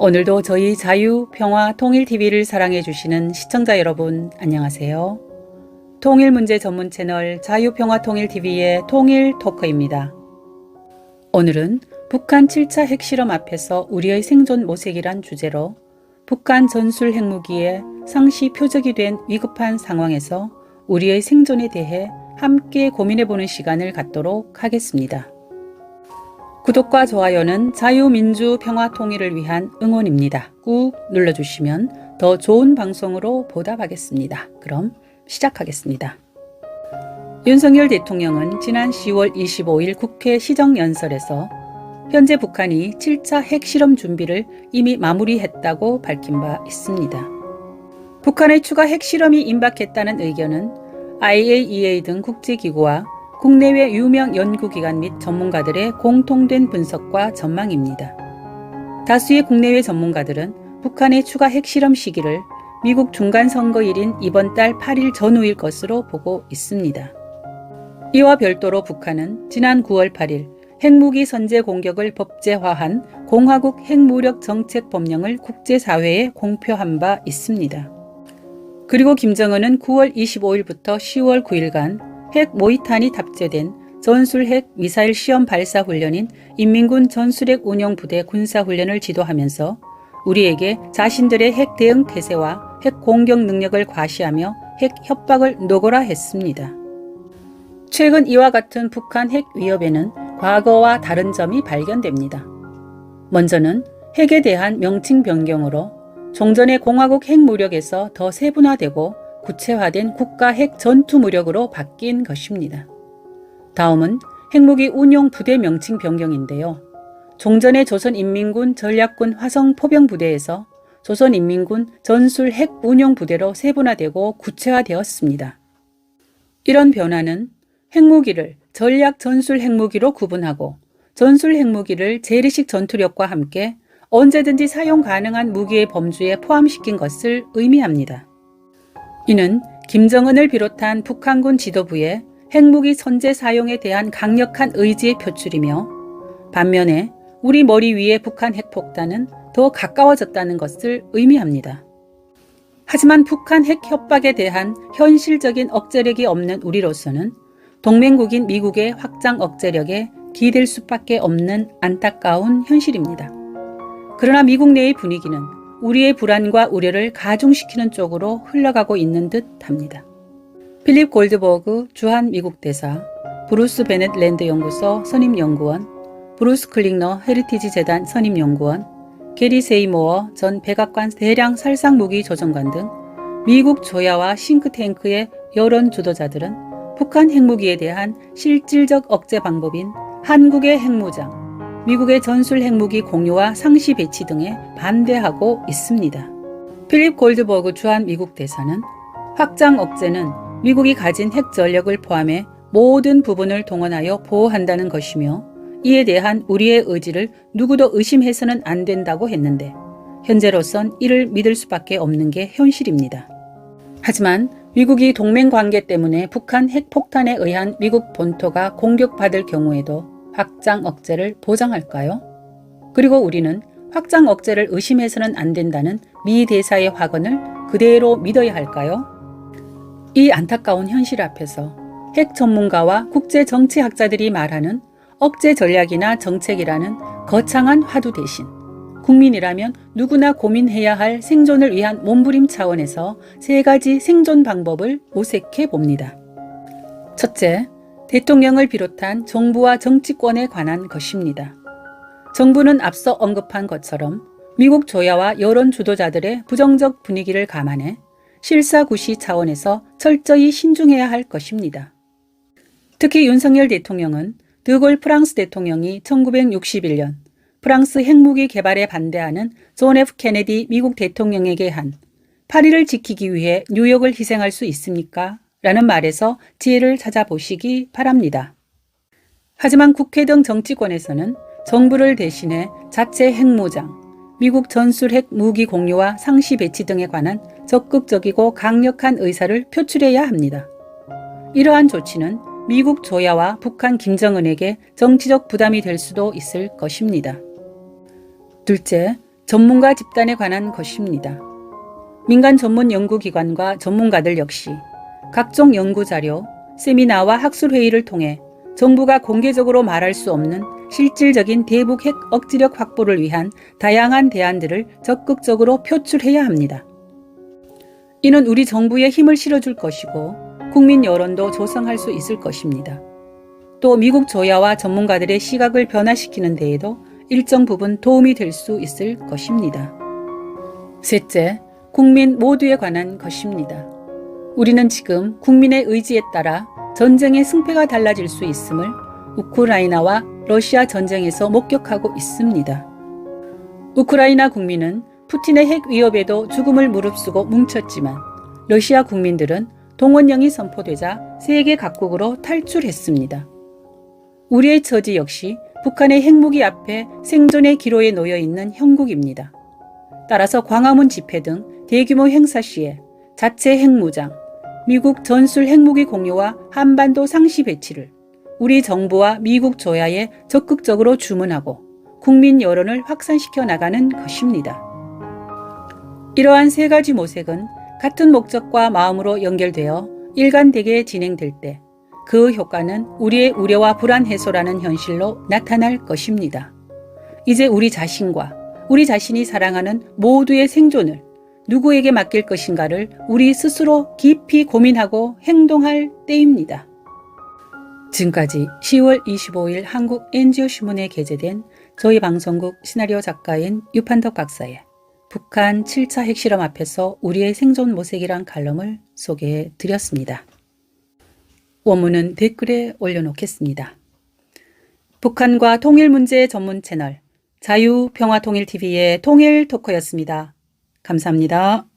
오늘도 저희 자유평화통일TV를 사랑해주시는 시청자 여러분 안녕하세요. 통일문제 전문 채널 자유평화통일TV의 통일토크입니다. 오늘은 북한 7차 핵실험 앞에서 우리의 생존 모색이란 주제로 북한 전술 핵무기의 상시 표적이 된 위급한 상황에서 우리의 생존에 대해 함께 고민해보는 시간을 갖도록 하겠습니다. 구독과 좋아요는 자유민주 평화 통일을 위한 응원입니다. 꾹 눌러주시면 더 좋은 방송으로 보답하겠습니다. 그럼 시작하겠습니다. 윤석열 대통령은 지난 10월 25일 국회 시정연설에서 현재 북한이 7차 핵실험 준비를 이미 마무리했다고 밝힌 바 있습니다. 북한의 추가 핵실험이 임박했다는 의견은 IAEA 등 국제기구와 국내외 유명 연구기관 및 전문가들의 공통된 분석과 전망입니다. 다수의 국내외 전문가들은 북한의 추가 핵실험 시기를 미국 중간선거일인 이번 달 8일 전후일 것으로 보고 있습니다. 이와 별도로 북한은 지난 9월 8일 핵무기 선제 공격을 법제화한 공화국 핵무력 정책 법령을 국제사회에 공표한 바 있습니다. 그리고 김정은은 9월 25일부터 10월 9일간 핵 모의탄이 탑재된 전술핵 미사일 시험 발사 훈련인 인민군 전술핵 운용부대 군사훈련을 지도하면서 우리에게 자신들의 핵 대응 태세와 핵 공격 능력을 과시하며 핵 협박을 노거라 했습니다. 최근 이와 같은 북한 핵 위협에는 과거와 다른 점이 발견됩니다. 먼저는 핵에 대한 명칭 변경으로 종전의 공화국 핵무력에서 더 세분화되고 구체화된 국가 핵 전투무력으로 바뀐 것입니다. 다음은 핵무기 운용 부대 명칭 변경인데요. 종전의 조선인민군 전략군 화성포병부대에서 조선인민군 전술 핵 운용 부대로 세분화되고 구체화되었습니다. 이런 변화는 핵무기를 전략 전술 핵무기로 구분하고 전술 핵무기를 재래식 전투력과 함께 언제든지 사용 가능한 무기의 범주에 포함시킨 것을 의미합니다. 이는 김정은을 비롯한 북한군 지도부의 핵무기 선제 사용에 대한 강력한 의지의 표출이며 반면에 우리 머리 위에 북한 핵폭탄은 더 가까워졌다는 것을 의미합니다. 하지만 북한 핵 협박에 대한 현실적인 억제력이 없는 우리로서는 동맹국인 미국의 확장 억제력에 기댈 수밖에 없는 안타까운 현실입니다. 그러나 미국 내의 분위기는 우리의 불안과 우려를 가중시키는 쪽으로 흘러가고 있는 듯 합니다. 필립 골드버그 주한 미국 대사, 브루스 베넷 랜드 연구소 선임연구원, 브루스 클링너 헤리티지 재단 선임연구원, 게리 세이모어 전 백악관 대량 살상무기 조정관 등 미국 조야와 싱크탱크의 여론 주도자들은 북한 핵무기에 대한 실질적 억제 방법인 한국의 핵무장, 미국의 전술 핵무기 공유와 상시 배치 등에 반대하고 있습니다. 필립 골드버그 주한 미국 대사는 확장 억제는 미국이 가진 핵 전력을 포함해 모든 부분을 동원하여 보호한다는 것이며 이에 대한 우리의 의지를 누구도 의심해서는 안 된다고 했는데 현재로선 이를 믿을 수밖에 없는 게 현실입니다. 하지만 미국이 동맹 관계 때문에 북한 핵폭탄에 의한 미국 본토가 공격받을 경우에도 확장 억제를 보장할까요? 그리고 우리는 확장 억제를 의심해서는 안 된다는 미 대사의 확언을 그대로 믿어야 할까요? 이 안타까운 현실 앞에서 핵 전문가와 국제 정치학자들이 말하는 억제 전략이나 정책이라는 거창한 화두 대신 국민이라면 누구나 고민해야 할 생존을 위한 몸부림 차원에서 세 가지 생존 방법을 모색해 봅니다. 첫째, 대통령을 비롯한 정부와 정치권에 관한 것입니다. 정부는 앞서 언급한 것처럼 미국 조야와 여론 주도자들의 부정적 분위기를 감안해 실사구시 차원에서 철저히 신중해야 할 것입니다. 특히 윤석열 대통령은 드골 프랑스 대통령이 1961년 프랑스 핵무기 개발에 반대하는 존 F 케네디 미국 대통령에게 한 파리를 지키기 위해 뉴욕을 희생할 수 있습니까? 라는 말에서 지혜를 찾아보시기 바랍니다. 하지만 국회 등 정치권에서는 정부를 대신해 자체 핵무장, 미국 전술 핵 무기 공유와 상시 배치 등에 관한 적극적이고 강력한 의사를 표출해야 합니다. 이러한 조치는 미국 조야와 북한 김정은에게 정치적 부담이 될 수도 있을 것입니다. 둘째, 전문가 집단에 관한 것입니다. 민간 전문 연구기관과 전문가들 역시 각종 연구자료, 세미나와 학술회의를 통해 정부가 공개적으로 말할 수 없는 실질적인 대북 핵 억지력 확보를 위한 다양한 대안들을 적극적으로 표출해야 합니다. 이는 우리 정부에 힘을 실어줄 것이고 국민 여론도 조성할 수 있을 것입니다. 또 미국 조야와 전문가들의 시각을 변화시키는 데에도 일정 부분 도움이 될 수 있을 것입니다. 셋째, 국민 모두에 관한 것입니다. 우리는 지금 국민의 의지에 따라 전쟁의 승패가 달라질 수 있음을 우크라이나와 러시아 전쟁에서 목격하고 있습니다. 우크라이나 국민은 푸틴의 핵 위협에도 죽음을 무릅쓰고 뭉쳤지만 러시아 국민들은 동원령이 선포되자 세계 각국으로 탈출했습니다. 우리의 처지 역시 북한의 핵무기 앞에 생존의 기로에 놓여 있는 형국입니다. 따라서 광화문 집회 등 대규모 행사 시에 자체 핵무장, 미국 전술 핵무기 공유와 한반도 상시 배치를 우리 정부와 미국 조야에 적극적으로 주문하고 국민 여론을 확산시켜 나가는 것입니다. 이러한 세 가지 모색은 같은 목적과 마음으로 연결되어 일관되게 진행될 때 그 효과는 우리의 우려와 불안 해소라는 현실로 나타날 것입니다. 이제 우리 자신과 우리 자신이 사랑하는 모두의 생존을 누구에게 맡길 것인가를 우리 스스로 깊이 고민하고 행동할 때입니다. 지금까지 10월 25일 한국 NGO 신문에 게재된 저희 방송국 시나리오 작가인 유판덕 박사의 북한 7차 핵실험 앞에서 우리의 생존 모색이란 칼럼을 소개해 드렸습니다. 원문은 댓글에 올려놓겠습니다. 북한과 통일 문제 전문 채널 자유평화통일TV의 통일 토커였습니다. 감사합니다.